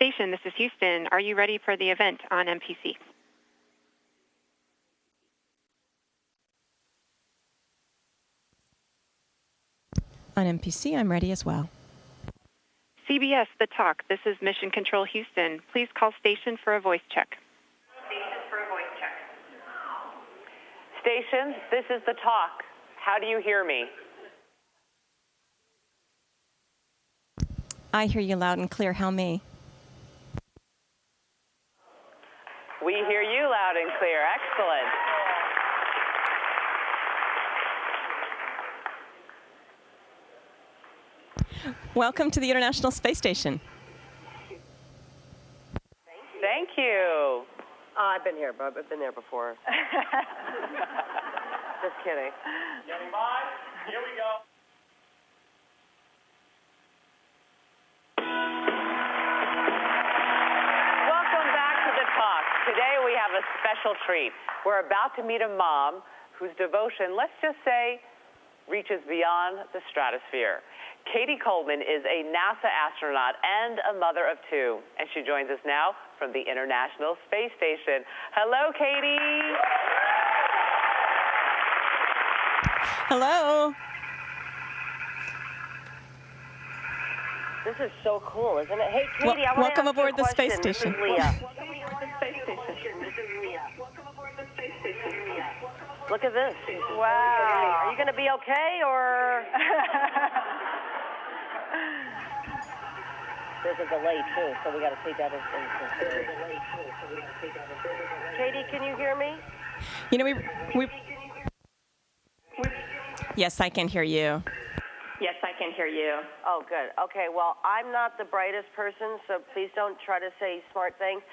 Station, this is Houston. Are you ready for the event on MPC? On MPC, I'm ready as well. CBS, The Talk. This is Mission Control Houston. Please call station for a voice check. Station, this is The Talk. How do you hear me? I hear you loud and clear. How me? We hear you loud and clear. Excellent. Welcome to the International Space Station. Thank you. I've been here, but I've been there before. Just kidding. Getting by. Here we go. Welcome back to The Talk. Today we have a special treat. We're about to meet a mom whose devotion, let's just say, reaches beyond the stratosphere. Katie Coleman is a NASA astronaut and a mother of two, and she joins us now from the International Space Station. Hello, Katie. Hello. This is so cool, isn't it? Hey, Katie, I want welcome to ask aboard you a the space question. station. This is Leah. Look at this. Wow. Are you going to be okay, or? There's a delay, too, so we got to take that into consideration. Katie, can you hear me? You know, we Yes, I can hear you. Yes, I can hear you. Oh, good. Okay, well, I'm not the brightest person, so please don't try to say smart things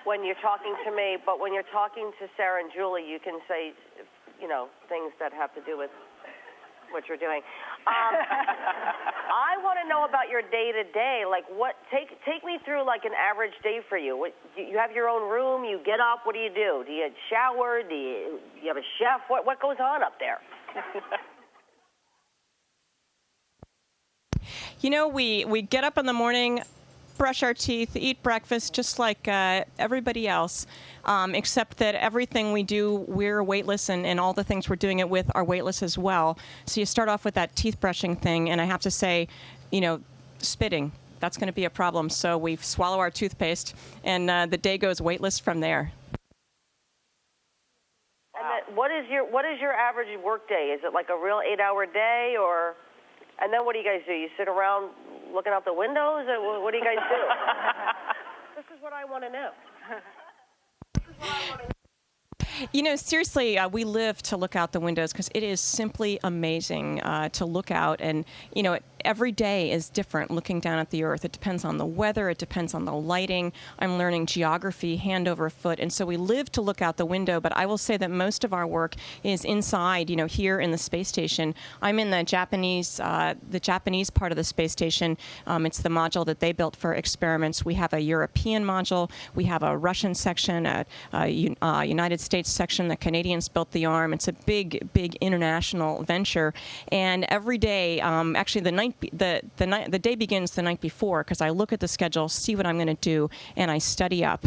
when you're talking to me. But when you're talking to Sarah and Julie, you can say, you know, things that have to do with what you're doing. I want to know about your day-to-day. Like, take me through, like, an average day for you. You have your own room, you get up, what do? Do you shower? Do you have a chef? What goes on up there? You know, we get up in the morning, brush our teeth, eat breakfast, just like everybody else, except that everything we do, we're weightless, and all the things we're doing it with are weightless as well. So you start off with that teeth brushing thing, and I have to say, you know, spitting, that's going to be a problem. So we swallow our toothpaste, and the day goes weightless from there. And what is your average work day? Is it like a real 8-hour day, or? And then what do you guys do? You sit around looking out the windows, or what do you guys do? This is what I want to know. You know, seriously, we live to look out the windows because it is simply amazing to look out. And, you know, every day is different looking down at the Earth. It depends on the weather. It depends on the lighting. I'm learning geography hand over foot. And so we live to look out the window. But I will say that most of our work is inside, you know, here in the space station. I'm in the Japanese part of the space station. It's the module that they built for experiments. We have a European module. We have a Russian section, a United States section. The Canadians built the arm. It's a big, big international venture. And every day, actually the day begins the night before, because I look at the schedule, see what I'm going to do, and I study up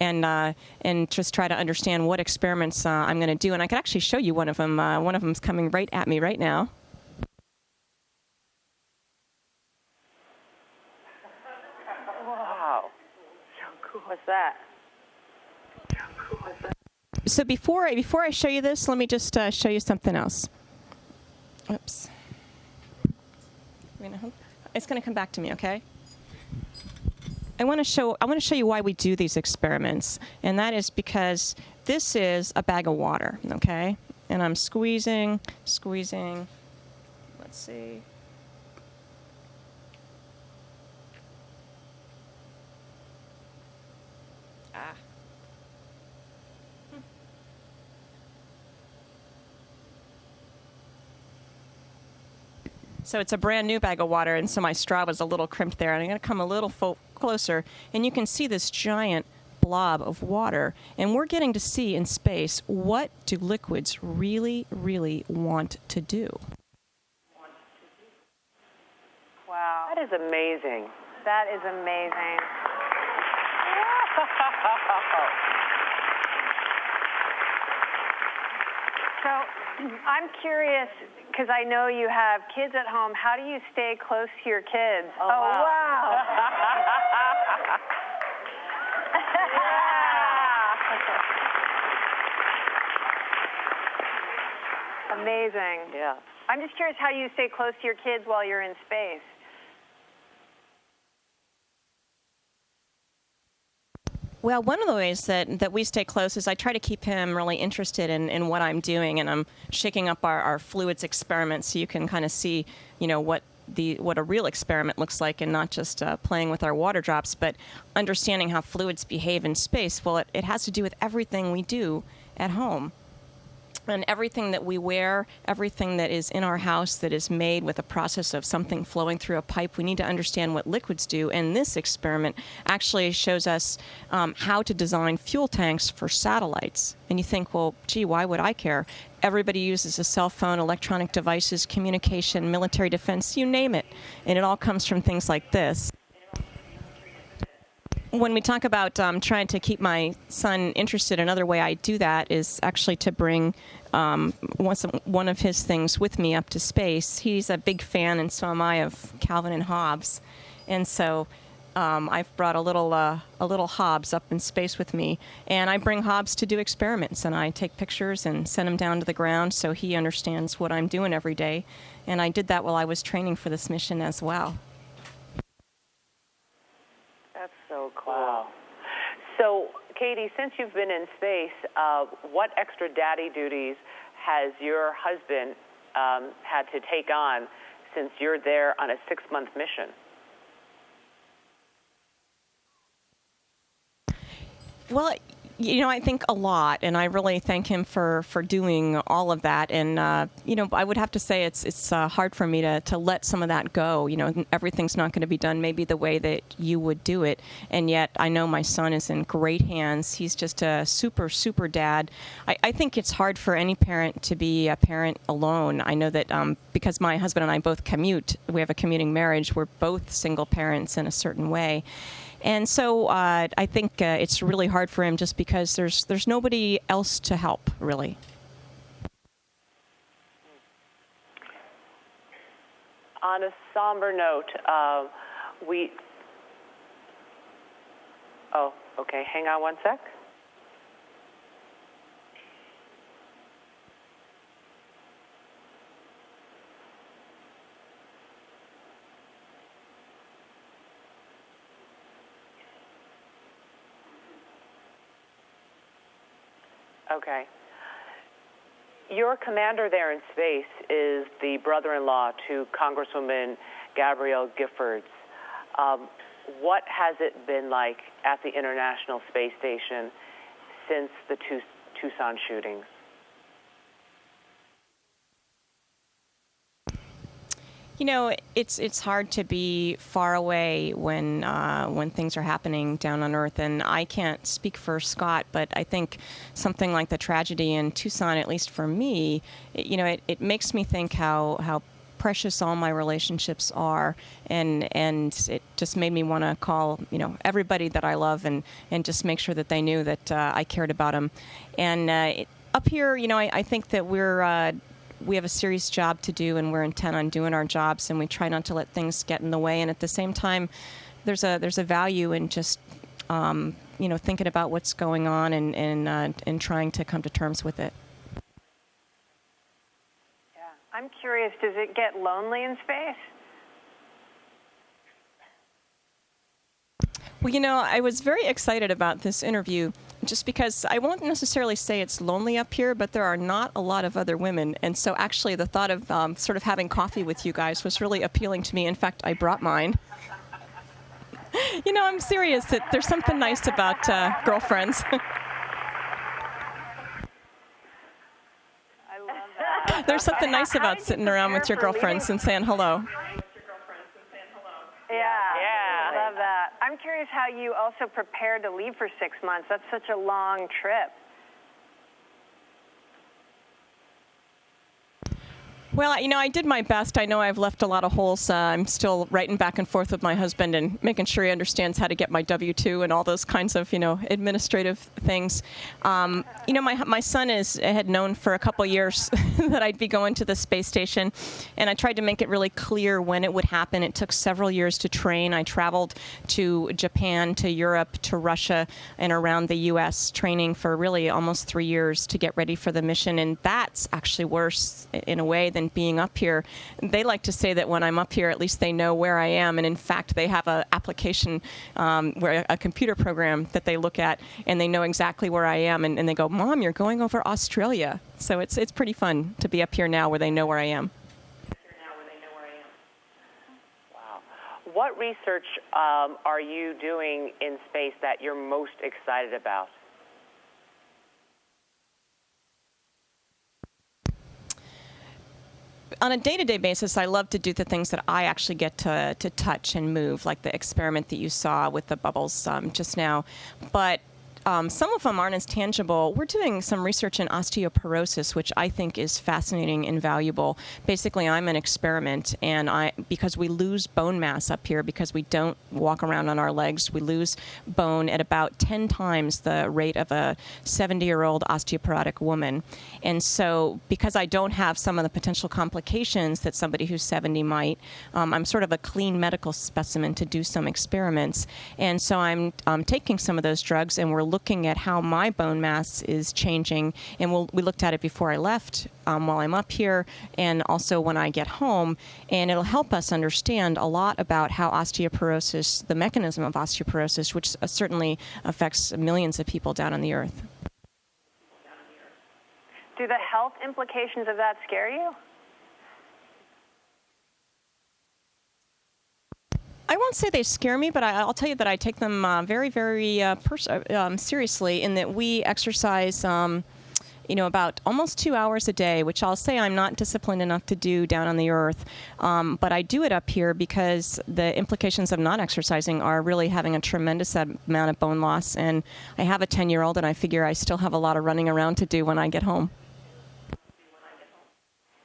and just try to understand what experiments I'm going to do. And I could actually show you one of them. One of them's coming right at me right now. Wow. So cool. What's that? So before I show you this, let me just show you something else. Oops. It's going to come back to me, okay? I want to show you why we do these experiments, and that is because this is a bag of water, okay? And I'm squeezing. Let's see. So it's a brand new bag of water, and so my straw was a little crimped there. And I'm going to come a little closer, and you can see this giant blob of water. And we're getting to see in space, what do liquids really, really want to do? Wow. That is amazing. That is amazing. So I'm curious, because I know you have kids at home, how do you stay close to your kids? Oh, wow. Amazing. Yeah. I'm just curious how you stay close to your kids while you're in space. Well, one of the ways that we stay close is I try to keep him really interested in what I'm doing, and I'm shaking up our fluids experiments so you can kind of see, what a real experiment looks like, and not just playing with our water drops, but understanding how fluids behave in space. Well, it has to do with everything we do at home. And everything that we wear, everything that is in our house that is made with a process of something flowing through a pipe, we need to understand what liquids do. And this experiment actually shows us how to design fuel tanks for satellites. And you think, well, gee, why would I care? Everybody uses a cell phone, electronic devices, communication, military defense, you name it. And it all comes from things like this. When we talk about trying to keep my son interested, another way I do that is actually to bring one of his things with me up to space. He's a big fan, and so am I, of Calvin and Hobbes. And so I've brought a little Hobbes up in space with me, and I bring Hobbes to do experiments, and I take pictures and send him down to the ground so he understands what I'm doing every day. And I did that while I was training for this mission as well. That's so cool. Wow. So, Katie, since you've been in space, what extra daddy duties has your husband had to take on since you're there on a 6-month mission? Well, I think a lot, and I really thank him for doing all of that. And, I would have to say it's hard for me to let some of that go. Everything's not going to be done maybe the way that you would do it. And yet I know my son is in great hands. He's just a super, super dad. I think it's hard for any parent to be a parent alone. I know that because my husband and I both commute, we have a commuting marriage, we're both single parents in a certain way. And so I think it's really hard for him just because there's nobody else to help, really. On a somber note, Oh, okay. Hang on one sec. Okay. Your commander there in space is the brother-in-law to Congresswoman Gabrielle Giffords. What has it been like at the International Space Station since the Tucson shootings? It's hard to be far away when things are happening down on Earth, and I can't speak for Scott, but I think something like the tragedy in Tucson, at least for me, it makes me think how precious all my relationships are, and it just made me want to call everybody that I love and just make sure that they knew that I cared about them. And up here, I think that we have a serious job to do, and we're intent on doing our jobs, and we try not to let things get in the way. And at the same time, there's a value in just thinking about what's going on and trying to come to terms with it. Yeah, I'm curious. Does it get lonely in space? Well, I was very excited about this interview just because I won't necessarily say it's lonely up here, but there are not a lot of other women. And so actually the thought of sort of having coffee with you guys was really appealing to me. In fact, I brought mine. I'm serious. There's something nice about girlfriends. I love that. There's something nice about sitting around with your girlfriends and saying hello. Yeah, love that. I'm curious how you also prepared to leave for 6 months. That's such a long trip. Well, I did my best. I know I've left a lot of holes. I'm still writing back and forth with my husband and making sure he understands how to get my W-2 and all those kinds of, administrative things. My son had known for a couple years that I'd be going to the space station, and I tried to make it really clear when it would happen. It took several years to train. I traveled to Japan, to Europe, to Russia, and around the U.S., training for really almost 3 years to get ready for the mission, and that's actually worse in a way than being up here. They like to say that when I'm up here, at least they know where I am. And in fact, they have an application, where a computer program that they look at, and they know exactly where I am. And they go, "Mom, you're going over Australia." So it's pretty fun to be up here now where they know where I am. Wow. What research are you doing in space that you're most excited about? On a day-to-day basis, I love to do the things that I actually get to touch and move, like the experiment that you saw with the bubbles just now. But some of them aren't as tangible. We're doing some research in osteoporosis, which I think is fascinating and valuable. Basically, I'm an experiment, and because we lose bone mass up here, because we don't walk around on our legs, we lose bone at about 10 times the rate of a 70-year-old osteoporotic woman. And so because I don't have some of the potential complications that somebody who's 70 might, I'm sort of a clean medical specimen to do some experiments. And so I'm taking some of those drugs, and we're looking at how my bone mass is changing, and we looked at it before I left, while I'm up here, and also when I get home, and it'll help us understand a lot about how osteoporosis, the mechanism of osteoporosis, which certainly affects millions of people down on the earth. Do the health implications of that scare you? I won't say they scare me, but I'll tell you that I take them very, very seriously, in that we exercise, about almost 2 hours a day, which I'll say I'm not disciplined enough to do down on the earth. But I do it up here because the implications of not exercising are really having a tremendous amount of bone loss. And I have a 10-year-old, and I figure I still have a lot of running around to do when I get home.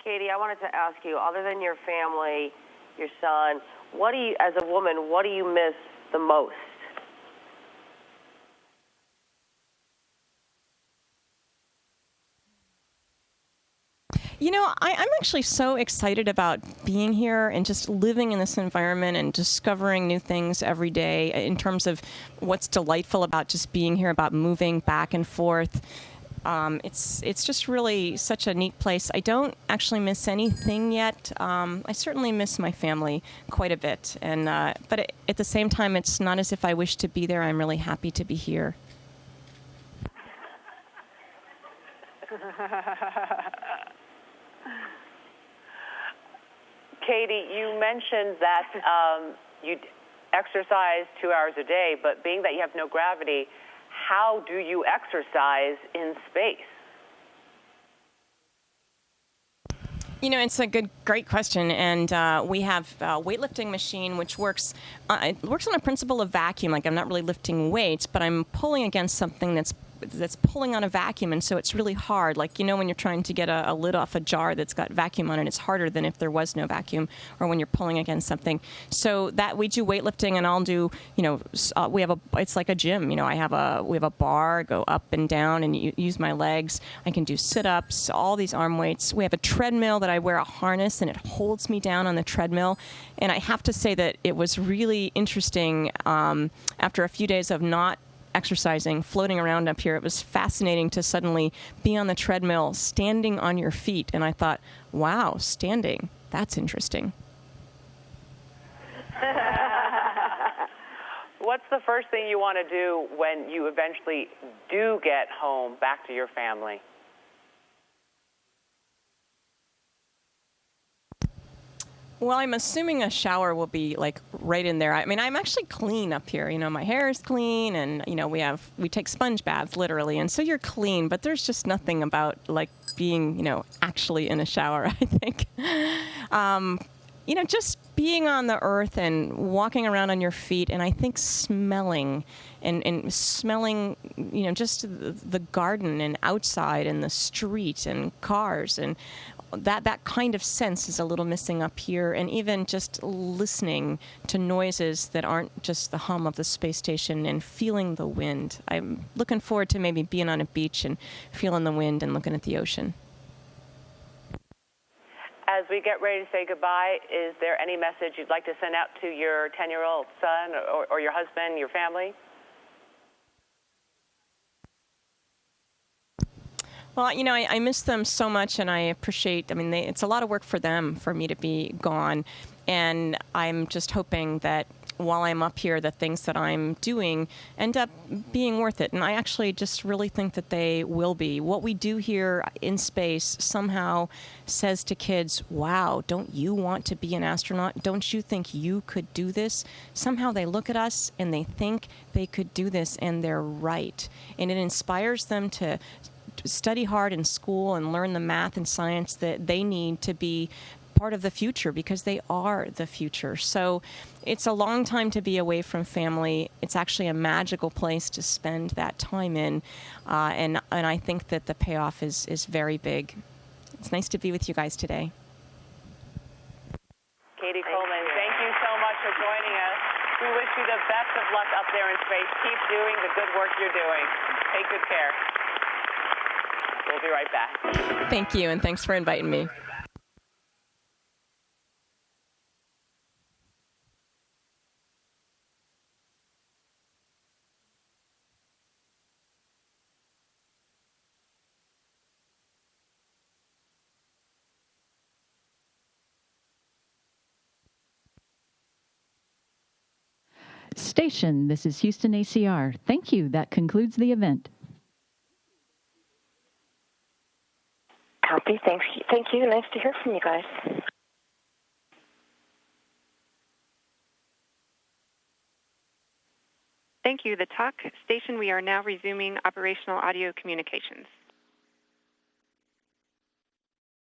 Katie, I wanted to ask you, other than your family, your son, as a woman, what do you miss the most? I'm actually so excited about being here and just living in this environment and discovering new things every day in terms of what's delightful about just being here, about moving back and forth. It's just really such a neat place. I don't actually miss anything yet. I certainly miss my family quite a bit, but at the same time, it's not as if I wish to be there. I'm really happy to be here. Katie, you mentioned that you exercise 2 hours a day, but being that you have no gravity, how do you exercise in space? It's a great question, and we have a weightlifting machine which works. It works on a principle of vacuum. Like, I'm not really lifting weights, but I'm pulling against something that's pulling on a vacuum, and so it's really hard. Like, when you're trying to get a lid off a jar that's got vacuum on it, it's harder than if there was no vacuum, or when you're pulling against something. So that we do weightlifting, and I'll do, it's like a gym. We have a bar, go up and down, and use my legs. I can do sit-ups, all these arm weights. We have a treadmill that I wear a harness, and it holds me down on the treadmill. And I have to say that it was really interesting after a few days of not exercising, floating around up here. It was fascinating to suddenly be on the treadmill, standing on your feet. And I thought, wow, standing, that's interesting. What's the first thing you want to do when you eventually do get home, back to your family? Well, I'm assuming a shower will be like right in there. I mean, I'm actually clean up here. My hair is clean, and we take sponge baths literally, and so you're clean. But there's just nothing about like being actually in a shower. I think, just being on the earth and walking around on your feet, and I think smelling and smelling, just the garden and outside and the street and cars and that kind of sense is a little missing up here, and even just listening to noises that aren't just the hum of the space station and feeling the wind. I'm looking forward to maybe being on a beach and feeling the wind and looking at the ocean. As we get ready to say goodbye, is there any message you'd like to send out to your 10-year-old son or your husband, your family? Well, I miss them so much, and I appreciate, it's a lot of work for them for me to be gone. And I'm just hoping that while I'm up here, the things that I'm doing end up being worth it. And I actually just really think that they will be. What we do here in space somehow says to kids, wow, don't you want to be an astronaut? Don't you think you could do this? Somehow they look at us and they think they could do this, and they're right. And it inspires them to study hard in school and learn the math and science that they need to be part of the future, because they are the future. So it's a long time to be away from family. It's actually a magical place to spend that time in, and I think that the payoff is very big. It's nice to be with you guys today. Katie Coleman, thank you so much for joining us. We wish you the best of luck up there in space. Keep doing the good work you're doing. Take good care. We'll be right back. Thank you, and thanks for inviting me. Station, this is Houston ACR. Thank you. That concludes the event. Copy. Thank you. Nice to hear from you guys. Thank you. The talk station, we are now resuming operational audio communications.